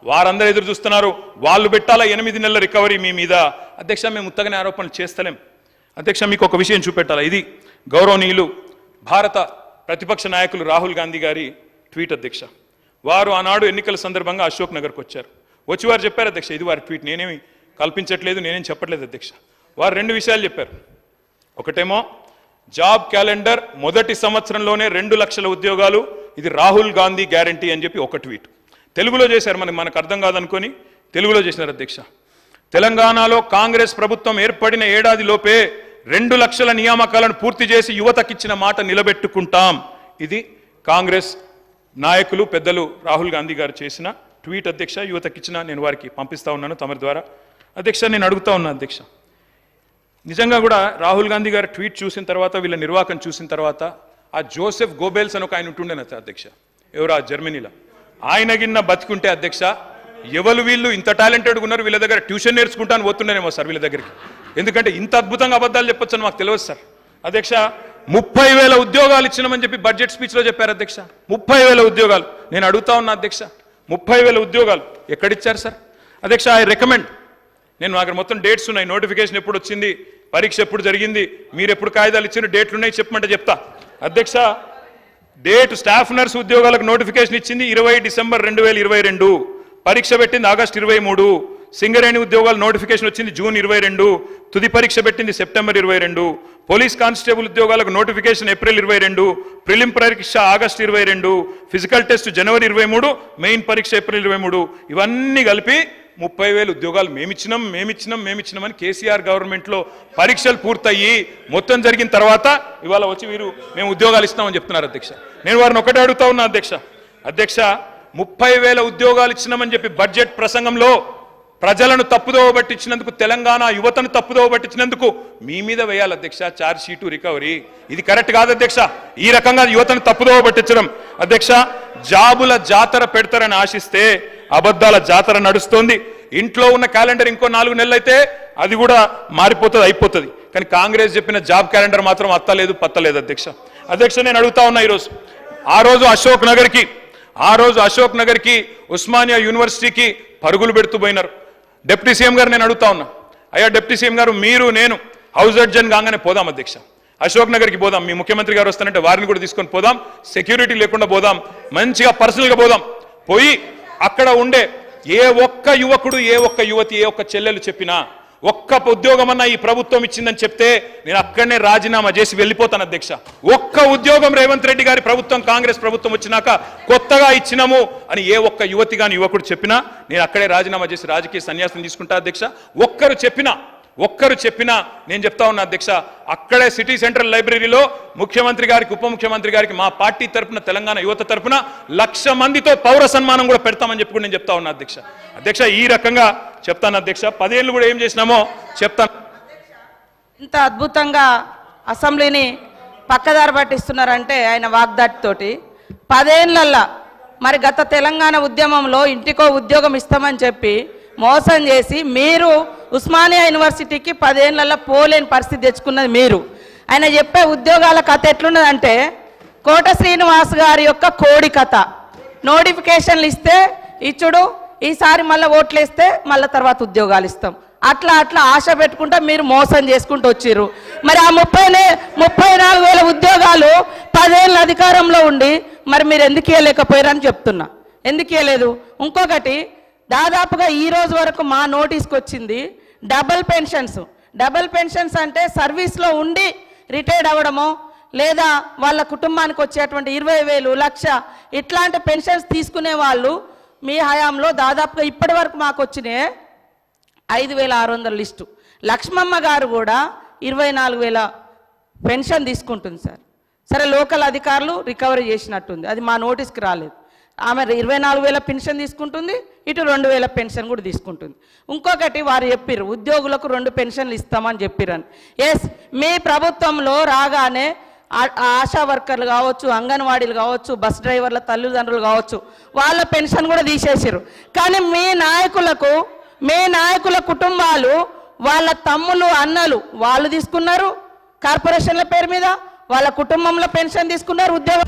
వారందరూ ఎదురు చూస్తున్నారు. వాళ్ళు పెట్టాలా 8 నెలల రికవరీ మీ మీద. అధ్యక్ష, మేము ఉత్తగానే ఆరోపణలు చేస్తలేం. అధ్యక్ష, మీకు ఒక విషయం చూపెట్టాలా. ఇది గౌరవనీయులు భారత ప్రతిపక్ష నాయకులు రాహుల్ గాంధీ గారి ట్వీట్. అధ్యక్ష, వారు ఆనాడు ఎన్నికల సందర్భంగా అశోక్ నగర్కి వచ్చారు. వచ్చి వారు చెప్పారు అధ్యక్ష, ఇది వారి ట్వీట్, నేనేమి కల్పించట్లేదు, నేనేం చెప్పట్లేదు అధ్యక్ష. వారు 2 విషయాలు చెప్పారు. ఒకటేమో జాబ్ క్యాలెండర్ మొదటి సంవత్సరంలోనే 2 లక్షల ఉద్యోగాలు, ఇది రాహుల్ గాంధీ గ్యారంటీ అని చెప్పి ఒక ట్వీట్. తెలుగులో చేశారు, మనకు అర్థం కాదనుకొని తెలుగులో చేసినారు అధ్యక్ష. తెలంగాణలో కాంగ్రెస్ ప్రభుత్వం ఏర్పడిన ఏడాది లోపే 2 లక్షల నియామకాలను పూర్తి చేసి యువతకిచ్చిన మాట నిలబెట్టుకుంటాం. ఇది కాంగ్రెస్ నాయకులు పెద్దలు రాహుల్ గాంధీ గారు చేసిన ట్వీట్ అధ్యక్ష. యువతకిచ్చిన నేను వారికి పంపిస్తా ఉన్నాను తమరి ద్వారా. అధ్యక్ష, నేను అడుగుతా ఉన్నా అధ్యక్ష, నిజంగా కూడా రాహుల్ గాంధీ గారు ట్వీట్ చూసిన తర్వాత, వీళ్ళ నిర్వాహకం చూసిన తర్వాత, ఆ జోసెఫ్ గోబెల్స్ అని ఒక ఆయన ఉంటుండేన అధ్యక్ష, ఎవరు ఆ జర్మనీలో, ఆయన గిన్న బతికుంటే అధ్యక్ష, ఎవరు వీళ్ళు ఇంత టాలెంటెడ్గా ఉన్నారు, వీళ్ళ దగ్గర ట్యూషన్ నేర్చుకుంటాను పోతుండేనేమో సార్ వీళ్ళ దగ్గరికి. ఎందుకంటే ఇంత అద్భుతంగా అబద్ధాలు చెప్పొచ్చు అని మాకు తెలియదు సార్. అధ్యక్ష, 30,000 ఉద్యోగాలు ఇచ్చినామని చెప్పి బడ్జెట్ స్పీచ్లో చెప్పారు అధ్యక్ష. 30,000 ఉద్యోగాలు. నేను అడుగుతా ఉన్నా అధ్యక్ష, 30,000 ఉద్యోగాలు ఎక్కడిచ్చారు సార్? అధ్యక్ష, ఐ రికమెండ్, నేను అక్కడ మొత్తం డేట్స్ ఉన్నాయి, నోటిఫికేషన్ ఎప్పుడు వచ్చింది, పరీక్ష ఎప్పుడు జరిగింది, మీరు ఎప్పుడు కాగితాలు ఇచ్చిన డేట్లు ఉన్నాయి చెప్పమంటే చెప్తా అధ్యక్ష. డేట్ స్టాఫ్ నర్స్ ఉద్యోగాలకు నోటిఫికేషన్ ఇచ్చింది 20 డిసెంబర్ 2022, పరీక్ష పెట్టింది ఆగస్టు 23, సింగరేణి ఉద్యోగాలు నోటిఫికేషన్ వచ్చింది జూన్ 22, తుది పరీక్ష పెట్టింది సెప్టెంబర్ 22, పోలీస్ కానిస్టేబుల్ ఉద్యోగాలకు నోటిఫికేషన్ ఏప్రిల్ 22, ప్రిలిమ్ పరీక్ష ఆగస్టు 22, ఫిజికల్ టెస్ట్ జనవరి 23, మెయిన్ పరీక్ష ఏప్రిల్ 23. ఇవన్నీ కలిపి 30,000 ఉద్యోగాలు మేమిచ్చినామని కేసీఆర్ గవర్నమెంట్లో పరీక్షలు పూర్తయ్యి మొత్తం జరిగిన తర్వాత ఇవాళ వచ్చి వీరు మేము ఉద్యోగాలు ఇస్తామని చెప్తున్నారు అధ్యక్ష. నేను వారిని ఒకటే అడుగుతా ఉన్నా అధ్యక్ష. 30,000 ఉద్యోగాలు ఇచ్చినామని చెప్పి బడ్జెట్ ప్రసంగంలో ప్రజలను తప్పుదోవ పట్టించినందుకు, తెలంగాణ యువతను తప్పుదోవ పట్టించినందుకు మీ మీద వేయాలి అధ్యక్ష ఛార్జ్ షీటు, రికవరీ. ఇది కరెక్ట్ కాదు అధ్యక్ష, ఈ రకంగా యువతను తప్పుదోవ పట్టించడం. అధ్యక్ష, జాబుల జాతర పెడతారని ఆశిస్తే అబద్ధాల జాతర నడుస్తోంది. ఇంట్లో ఉన్న క్యాలెండర్ ఇంకో 4 నెలలు అయితే అది కూడా మారిపోతుంది, అయిపోతుంది. కానీ కాంగ్రెస్ చెప్పిన జాబ్ క్యాలెండర్ మాత్రం అత్తలేదు పత్తలేదు అధ్యక్ష. అధ్యక్ష, నేను అడుగుతా ఉన్నా, ఆ రోజు అశోక్ నగర్కి ఉస్మానియా యూనివర్సిటీకి పరుగులు పెడుతూ పోయినారు. డిప్యూటీ సీఎం గారు నేను అడుగుతా ఉన్నా, అయ్యా డిప్యూటీ సీఎం గారు, మీరు నేను హౌస్ అడ్జన్ కాగానే పోదాం అధ్యక్ష, అశోక్ నగర్కి పోదాం, మీ ముఖ్యమంత్రి గారు వస్తానంటే వారిని కూడా తీసుకొని పోదాం, సెక్యూరిటీ లేకుండా పోదాం, మంచిగా పర్సనల్గా పోదాం. పోయి అక్కడ ఉండే ఏ ఒక్క యువకుడు, ఏ ఒక్క యువతి, ఏ ఒక్క చెల్లెలు చెప్పినా, ఒక్క ఉద్యోగం అన్నా ఈ ప్రభుత్వం ఇచ్చిందని చెప్తే నేను అక్కడనే రాజీనామా చేసి వెళ్ళిపోతాను అధ్యక్ష. ఒక్క ఉద్యోగం రేవంత్ రెడ్డి గారి ప్రభుత్వం, కాంగ్రెస్ ప్రభుత్వం వచ్చినాక కొత్తగా ఇచ్చినాము అని ఏ ఒక్క యువతి కానీ యువకుడు చెప్పినా నేను అక్కడే రాజీనామా చేసి రాజకీయ సన్యాసం తీసుకుంటా అధ్యక్ష. ఒక్కరు చెప్పినా నేను చెప్తా ఉన్నా అధ్యక్ష, అక్కడే సిటీ సెంట్రల్ లైబ్రరీలో ముఖ్యమంత్రి గారికి, ఉప ముఖ్యమంత్రి గారికి, మా పార్టీ తరపున, తెలంగాణ యువత తరపున 1,00,000 మందితో పౌర సన్మానం కూడా పెడతామని చెప్పి నేను చెప్తా ఉన్నా అధ్యక్ష. అధ్యక్ష, ఈ రకంగా చెప్తాను అధ్యక్ష. 10 ఏళ్ళు కూడా ఏం చేసినామో చెప్తాను. ఇంత అద్భుతంగా అసెంబ్లీని పక్కదారి పట్టిస్తున్నారంటే ఆయన వాగ్దాటితోటి 10 ఏళ్ళల్లో మరి గత తెలంగాణ ఉద్యమంలో ఇంటికో ఉద్యోగం ఇస్తామని చెప్పి మోసం చేసి మీరు ఉస్మానియా యూనివర్సిటీకి 10 ఏళ్ళల్లో పోలేని పరిస్థితి తెచ్చుకున్నది మీరు. ఆయన చెప్పే ఉద్యోగాల కథ ఎట్లున్నదంటే కోట శ్రీనివాస్ గారి యొక్క కోడి కథ. నోటిఫికేషన్లు ఇస్తే ఇచ్చుడు, ఈసారి మళ్ళీ ఓట్లు వేస్తే మళ్ళీ తర్వాత ఉద్యోగాలు ఇస్తాం, అట్లా ఆశ పెట్టుకుంటా మీరు మోసం చేసుకుంటూ వచ్చిర్రు. మరి ఆ 34,000 ఉద్యోగాలు 10 ఏళ్ళ అధికారంలో ఉండి మరి మీరు ఎందుకు ఇవ్వలేకపోయారని చెప్తున్నా. ఎందుకు ఇవ్వలేదు? ఇంకొకటి, దాదాపుగా ఈ రోజు వరకు మా నోటీస్కి వచ్చింది డబుల్ పెన్షన్స్ అంటే సర్వీస్లో ఉండి రిటైర్డ్ అవ్వడమో లేదా వాళ్ళ కుటుంబానికి వచ్చేటువంటి 20,000, 1,00,000 ఇట్లాంటి పెన్షన్స్ తీసుకునే వాళ్ళు మీ హయాంలో దాదాపుగా ఇప్పటి వరకు మాకు వచ్చినాయి 5,600 లిస్టు. లక్ష్మమ్మ గారు కూడా 24,000 పెన్షన్ తీసుకుంటుంది సార్. సరే, లోకల్ అధికారులు రికవరీ చేసినట్టుంది, అది మా నోటీస్కి రాలేదు. ఆమె 24,000 పెన్షన్ తీసుకుంటుంది, ఇటు 2,000 పెన్షన్ కూడా తీసుకుంటుంది. ఇంకొకటి, వారు చెప్పిర్రు ఉద్యోగులకు 2 పెన్షన్లు ఇస్తామని చెప్పిరని. ఎస్, మీ ప్రభుత్వంలో రాగానే ఆశా వర్కర్లు కావచ్చు, అంగన్వాడీలు కావచ్చు, బస్ డ్రైవర్ల తల్లిదండ్రులు కావచ్చు, వాళ్ళ పెన్షన్ కూడా తీసేసారు. కానీ మీ నాయకుల కుటుంబాలు, వాళ్ళ తమ్ములు, అన్నలు వాళ్ళు తీసుకున్నారు కార్పొరేషన్ల పేరు మీద, వాళ్ళ కుటుంబంలో పెన్షన్ తీసుకున్నారు, ఉద్యోగం